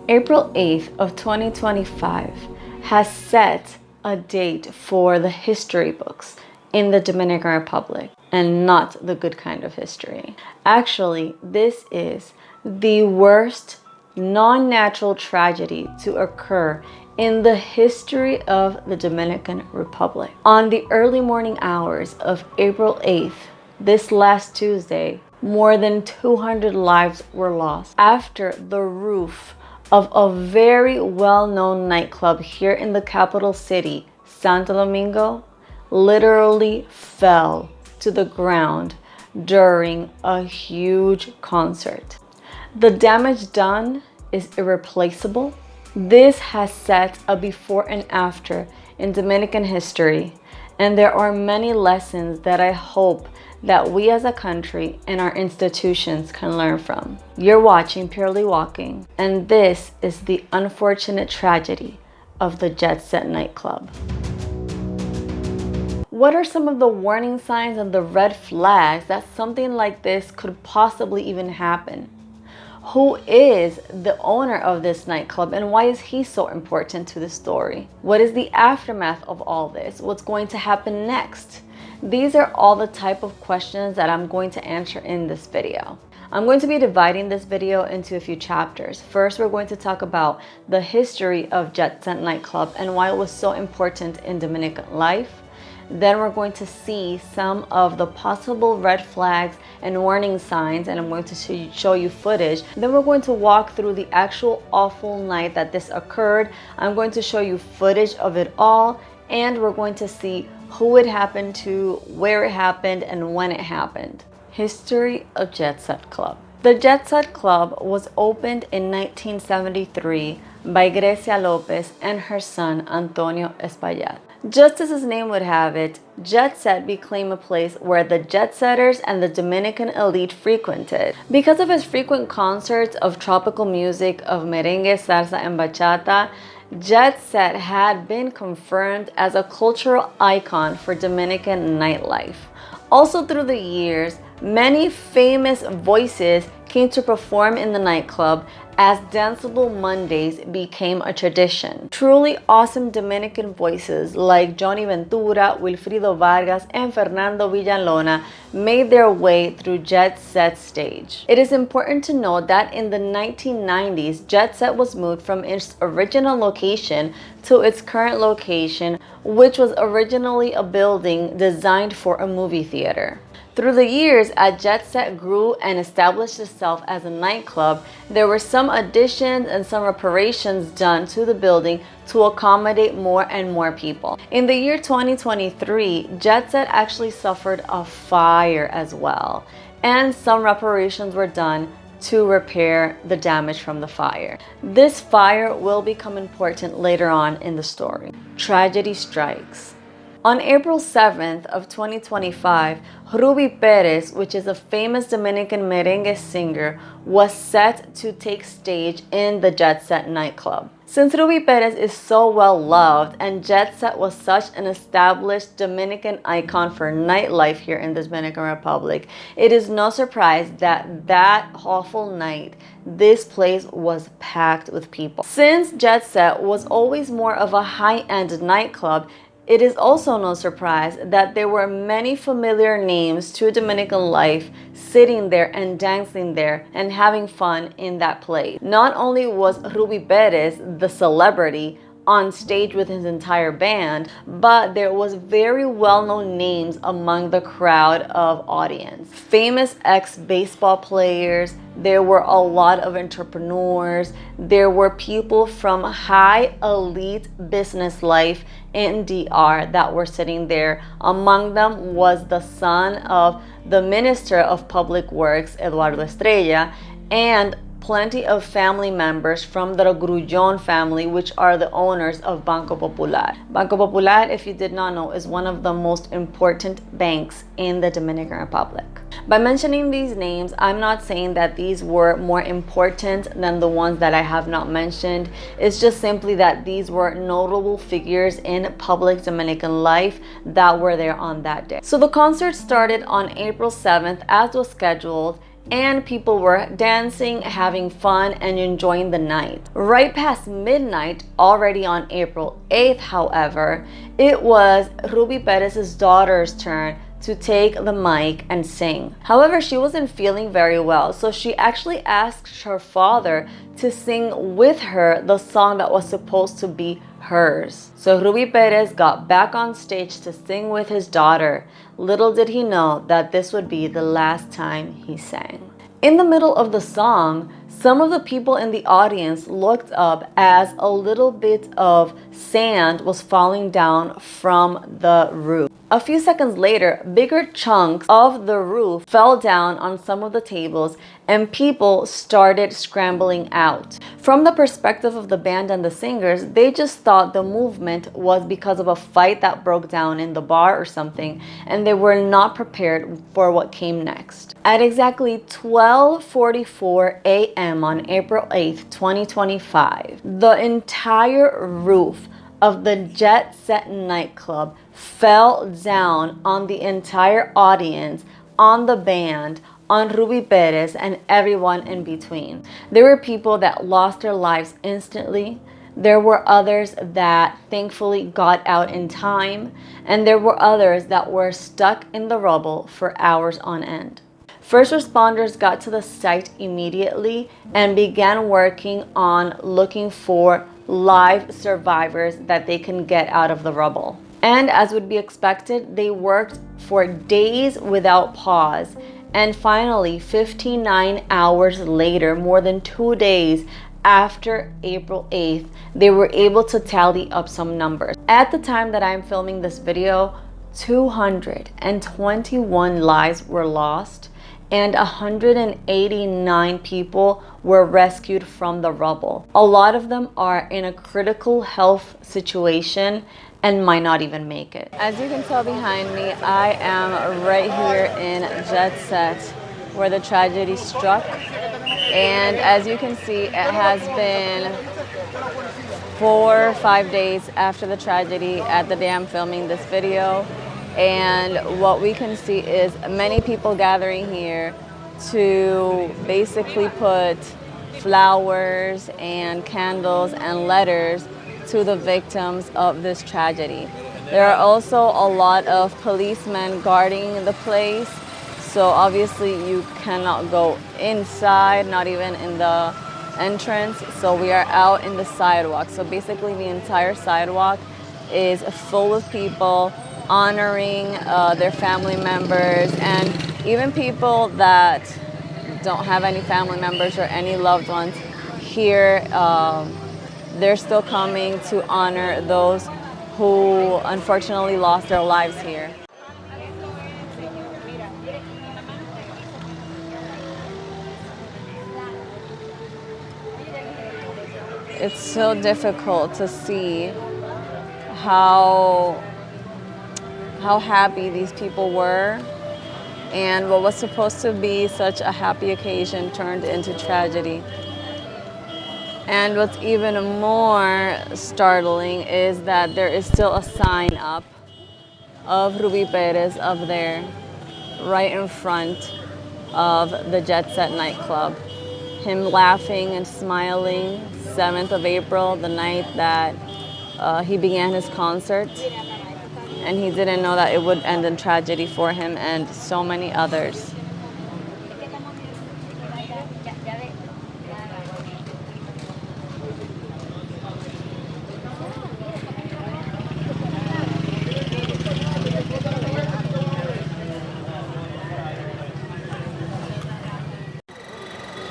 April 8th of 2025 has set a date for the history books in the Dominican Republic, and not the good kind of history. Actually, this is the worst non-natural tragedy to occur in the history of the Dominican Republic. On the early morning hours of April 8th, this last Tuesday, more than 200 lives were lost after the roof of a very well-known nightclub here in the capital city, Santo Domingo, literally fell to the ground during a huge concert. The damage done is irreplaceable. This has set a before and after in Dominican history, and there are many lessons that I hope that we as a country and our institutions can learn from. You're watching Purely Walking, and this is the unfortunate tragedy of the Jet Set nightclub. What are some of the warning signs and the red flags that something like this could possibly even happen? Who is the owner of this nightclub, and why is he so important to the story? What is the aftermath of all this? What's going to happen next? These are all the type of questions that I'm going to answer in this video. I'm going to be dividing this video into a few chapters. First, we're going to talk about the history of Jet Set nightclub and why it was so important in Dominican life. Then we're going to see some of the possible red flags and warning signs, and I'm going to show you footage. Then we're going to walk through the actual awful night that this occurred. I'm going to show you footage of it all, and we're going to see who it happened to, where it happened, and when it happened. History of Jet Set Club. The Jet Set Club was opened in 1973 by Grecia Lopez and her son Antonio Espaillat. Just as his name would have it, Jet Set became a place where the jet setters and the Dominican elite frequented. Because of his frequent concerts of tropical music, of merengue, salsa, and bachata, Jet Set had been confirmed as a cultural icon for Dominican nightlife. Also through the years, many famous voices came to perform in the nightclub as Danceable Mondays became a tradition. Truly awesome Dominican voices like Johnny Ventura, Wilfrido Vargas, and Fernando Villalona made their way through Jet Set's stage. It is important to note that in the 1990s, Jet Set was moved from its original location to its current location, which was originally a building designed for a movie theater. Through the years, as Jet Set grew and established itself as a nightclub, there were some additions and some reparations done to the building to accommodate more and more people. In the year 2023, Jet Set actually suffered a fire as well, and some reparations were done to repair the damage from the fire. This fire will become important later on in the story. Tragedy strikes. On April 7th of 2025, Ruby Perez, which is a famous Dominican merengue singer, was set to take stage in the Jet Set nightclub. Since Ruby Perez is so well loved and Jet Set was such an established Dominican icon for nightlife here in the Dominican Republic, it is no surprise that that awful night, this place was packed with people. Since Jet Set was always more of a high-end nightclub, it is also no surprise that there were many familiar names to Dominican life sitting there and dancing there and having fun in that place. Not only was Ruby Perez the celebrity on stage with his entire band, but there was very well-known names among the crowd of audience. Famous ex-baseball players, there were a lot of entrepreneurs, there were people from high elite business life in DR that were sitting there. Among them was the son of the Minister of Public Works, Eduardo Estrella, and plenty of family members from the Grullón family, which are the owners of Banco Popular. Banco Popular, if you did not know, is one of the most important banks in the Dominican Republic. By mentioning these names, I'm not saying that these were more important than the ones that I have not mentioned. It's just simply that these were notable figures in public Dominican life that were there on that day. So the concert started on April 7th as was scheduled, and people were dancing, having fun, and enjoying the night. Right past midnight, already on April 8th, however, it was Ruby Perez's daughter's turn to take the mic and sing. However, she wasn't feeling very well, so she actually asked her father to sing with her the song that was supposed to be hers. So Ruby Perez got back on stage to sing with his daughter. Little did he know that this would be the last time he sang. In the middle of the song, some of the people in the audience looked up as a little bit of sand was falling down from the roof. A few seconds later, bigger chunks of the roof fell down on some of the tables and people started scrambling out. From the perspective of the band and the singers, they just thought the movement was because of a fight that broke down in the bar or something, and they were not prepared for what came next. At exactly 12:44 a.m. on April 8th, 2025, the entire roof of the Jet Set nightclub fell down on the entire audience, on the band, on Ruby Perez, and everyone in between. There were people that lost their lives instantly. There were others that thankfully got out in time, and there were others that were stuck in the rubble for hours on end. First responders got to the site immediately and began working on looking for live survivors that they can get out of the rubble. And as would be expected, they worked for days without pause. And finally, 59 hours later, more than 2 days after April 8th, they were able to tally up some numbers. At the time that I'm filming this video, 221 lives were lost and 189 people were rescued from the rubble. A lot of them are in a critical health situation and might not even make it. As you can tell behind me, I am right here in Jet Set where the tragedy struck. And as you can see, it has been 4 or 5 days after the tragedy at the day I'm filming this video. And what we can see is many people gathering here to basically put flowers and candles and letters to the victims of this tragedy. There are also a lot of policemen guarding the place. So obviously you cannot go inside, not even in the entrance. So we are out in the sidewalk. So basically the entire sidewalk is full of people honoring their family members, and even people that don't have any family members or any loved ones here, they're still coming to honor those who unfortunately lost their lives here. It's so difficult to see how happy these people were, and what was supposed to be such a happy occasion turned into tragedy. And what's even more startling is that there is still a sign up of Ruby Perez up there, right in front of the Jet Set nightclub. Him laughing and smiling, 7th of April, the night that he began his concert. And he didn't know that it would end in tragedy for him and so many others.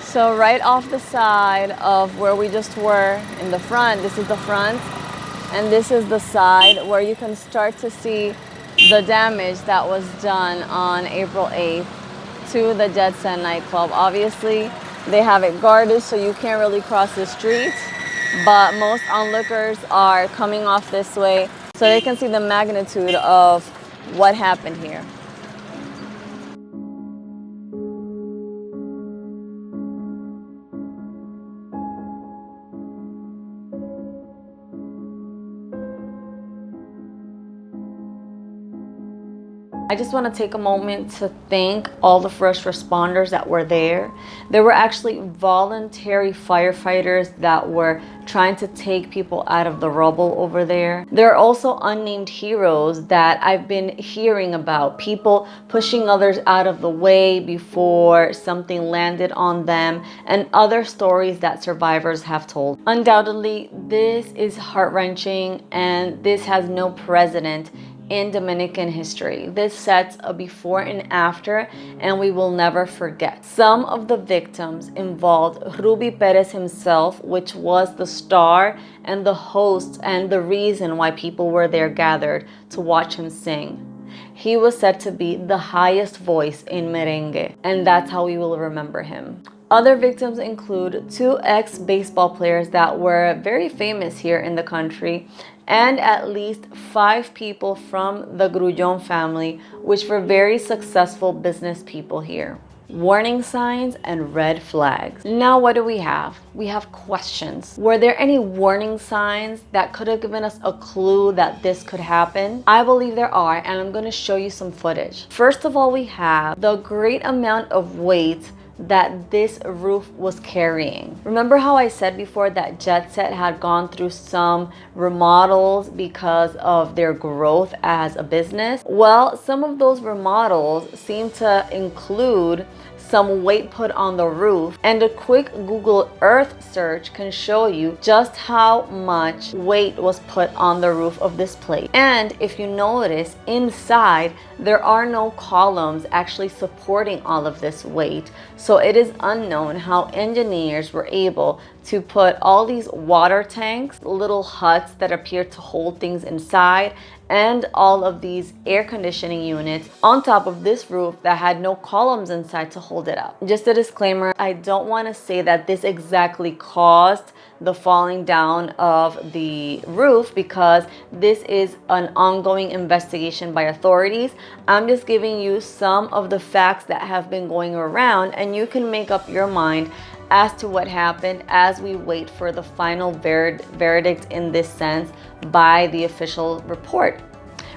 So right off the side of where we just were in the front, this is the front, and this is the side where you can start to see the damage that was done on April 8th to the Jet Set nightclub. Obviously, they have it guarded, so you can't really cross the street, but most onlookers are coming off this way, so they can see the magnitude of what happened here. I just want to take a moment to thank all the first responders that were there. There were actually voluntary firefighters that were trying to take people out of the rubble over there. There are also unnamed heroes that I've been hearing about, people pushing others out of the way before something landed on them, and other stories that survivors have told. Undoubtedly, this is heart-wrenching, and this has no precedent in Dominican history. This sets a before and after, and we will never forget. Some of the victims involved Ruby Perez himself, which was the star and the host and the reason why people were there gathered to watch him sing. He was said to be the highest voice in merengue, and that's how we will remember him. Other victims include 2 ex-baseball players that were very famous here in the country, and at least 5 people from the Grullón family, which were very successful business people here. Warning signs and red flags. Now what do we have? We have questions. Were there any warning signs that could have given us a clue that this could happen? I believe there are, and I'm going to show you some footage. First of all, we have the great amount of weight that this roof was carrying. Remember how I said before that Jet Set had gone through some remodels because of their growth as a business? Well, some of those remodels seem to include some weight put on the roof, and a quick Google Earth search can show you just how much weight was put on the roof of this place. And if you notice, inside there are no columns actually supporting all of this weight, so it is unknown how engineers were able to put all these water tanks, little huts that appear to hold things inside, and all of these air conditioning units on top of this roof that had no columns inside to hold it up. Just a disclaimer, I don't want to say that this exactly caused the falling down of the roof, because this is an ongoing investigation by authorities. I'm just giving you some of the facts that have been going around, and you can make up your mind as to what happened as we wait for the final verdict in this sense by the official report.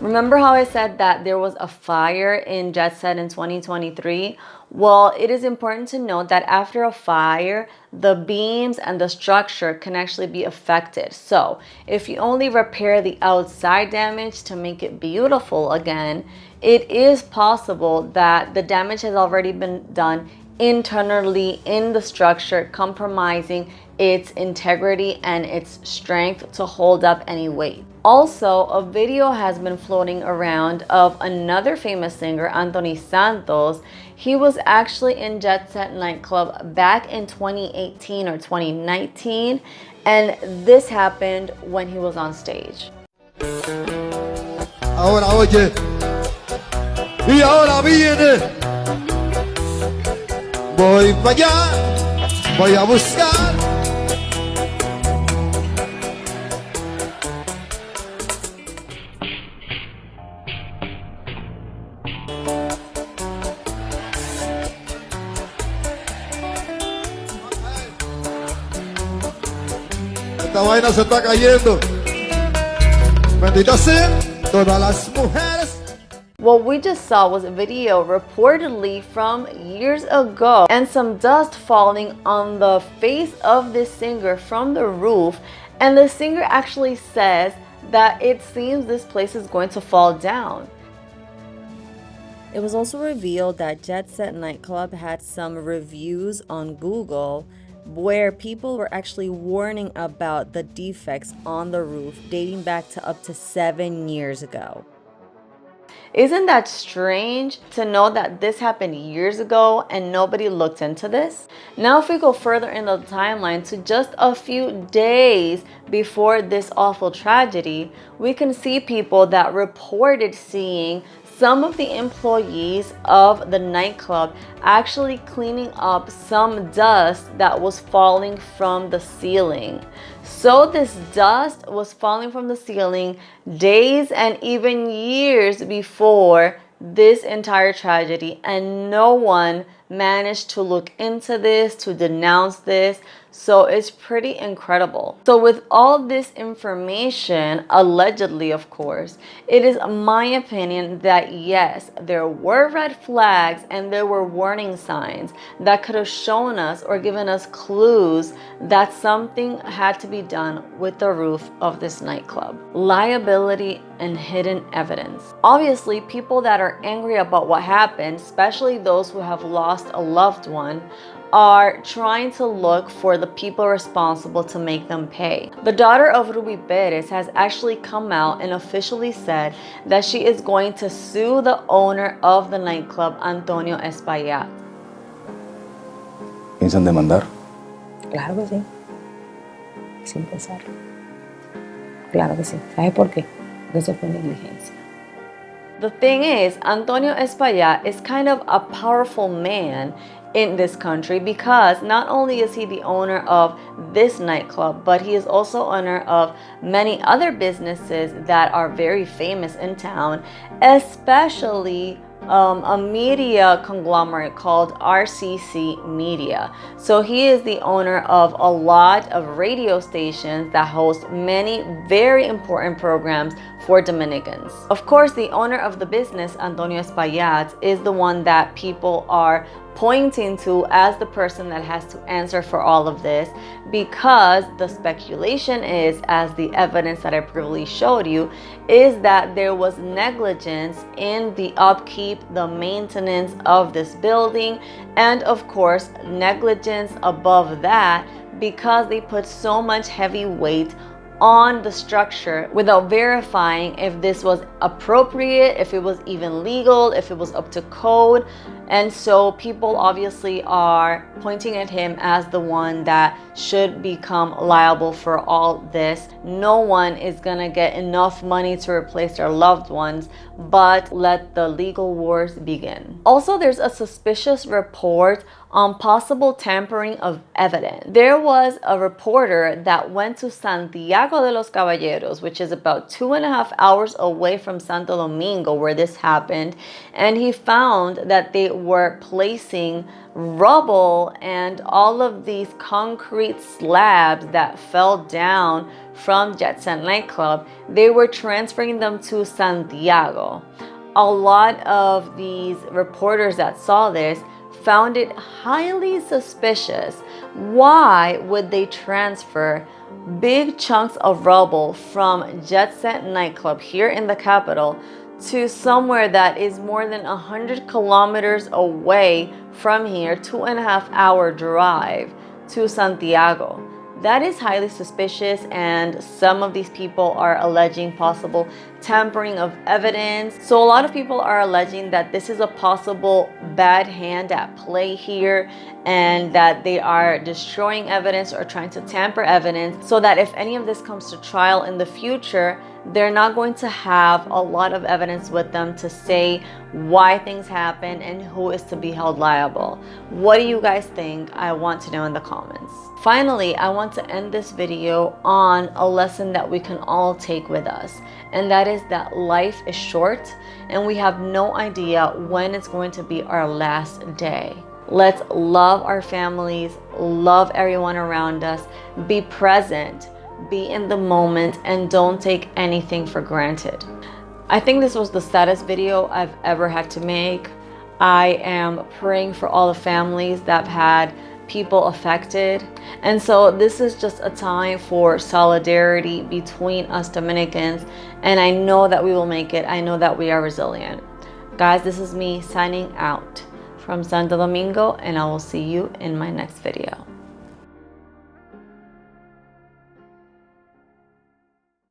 Remember how I said that there was a fire in Jet Set in 2023? Well, it is important to note that after a fire, the beams and the structure can actually be affected. So if you only repair the outside damage to make it beautiful again, it is possible that the damage has already been done internally in the structure, compromising its integrity and its strength to hold up any weight. Also, a video has been floating around of another famous singer, Anthony Santos. He was actually in Jet Set nightclub back in 2018 or 2019, and this happened when he was on stage. Ahora oye, y ahora viene. Voy para allá, voy a buscar. Esta vaina se está cayendo. Bendita sean todas las mujeres. What we just saw was a video reportedly from years ago, and some dust falling on the face of this singer from the roof, and the singer actually says that it seems this place is going to fall down. It was also revealed that Jet Set nightclub had some reviews on Google where people were actually warning about the defects on the roof dating back to up to 7 years ago. Isn't that strange to know that this happened years ago and nobody looked into this? Now, if we go further in the timeline to just a few days before this awful tragedy, we can see people that reported seeing some of the employees of the nightclub actually cleaning up some dust that was falling from the ceiling. So this dust was falling from the ceiling days and even years before this entire tragedy, and no one managed to look into this, to denounce this, So it's pretty incredible. So with all this information, allegedly of course, it is my opinion that yes, there were red flags and there were warning signs that could have shown us or given us clues that something had to be done with the roof of this nightclub. Liability and hidden evidence. Obviously, people that are angry about what happened, especially those who have lost a loved one, are trying to look for the people responsible to make them pay. The daughter of Ruby Perez has actually come out and officially said that she is going to sue the owner of the nightclub, Antonio Espaillat. ¿Piensan demandar? Claro que sí, sin pensarlo. Claro que sí. ¿Sabes por qué? Porque eso fue negligencia. The thing is, Antonio Espaillat is kind of a powerful man in this country because not only is he the owner of this nightclub, but he is also owner of many other businesses that are very famous in town, especially a media conglomerate called RCC Media. So he is the owner of a lot of radio stations that host many very important programs for Dominicans. Of course, the owner of the business, Antonio Espaillat, is the one that people are pointing to as the person that has to answer for all of this, because the speculation is, as the evidence that I previously showed you, is that there was negligence in the upkeep, the maintenance of this building, and of course negligence above that because they put so much heavy weight on the structure without verifying if this was appropriate, if it was even legal, if it was up to code. And so people obviously are pointing at him as the one that should become liable for all this. No one is gonna get enough money to replace their loved ones, but let the legal wars begin. Also, there's a suspicious report on possible tampering of evidence. There was a reporter that went to Santiago de los Caballeros, which is about 2.5 hours away from Santo Domingo where this happened, and he found that they were placing rubble and all of these concrete slabs that fell down from Jet Set nightclub. They were transferring them to Santiago. A lot of these reporters that saw this found it highly suspicious. Why would they transfer big chunks of rubble from Jet Set nightclub here in the capital to somewhere that is more than 100 kilometers away from here, 2.5 hour drive to Santiago? That is highly suspicious, and some of these people are alleging possible tampering of evidence. So a lot of people are alleging that this is a possible bad hand at play here, and that they are destroying evidence or trying to tamper evidence so that if any of this comes to trial in the future, they're not going to have a lot of evidence with them to say why things happen and who is to be held liable. What do you guys think? I want to know in the comments. Finally, I want to end this video on a lesson that we can all take with us, and that is that life is short and we have no idea when it's going to be our last day. Let's love our families, love everyone around us, be present, be in the moment, and don't take anything for granted. I think this was the saddest video I've ever had to make. I am praying for all the families that have had people affected. And so this is just a time for solidarity between us Dominicans. And I know that we will make it. I know that we are resilient. Guys, this is me signing out from Santo Domingo, and I will see you in my next video.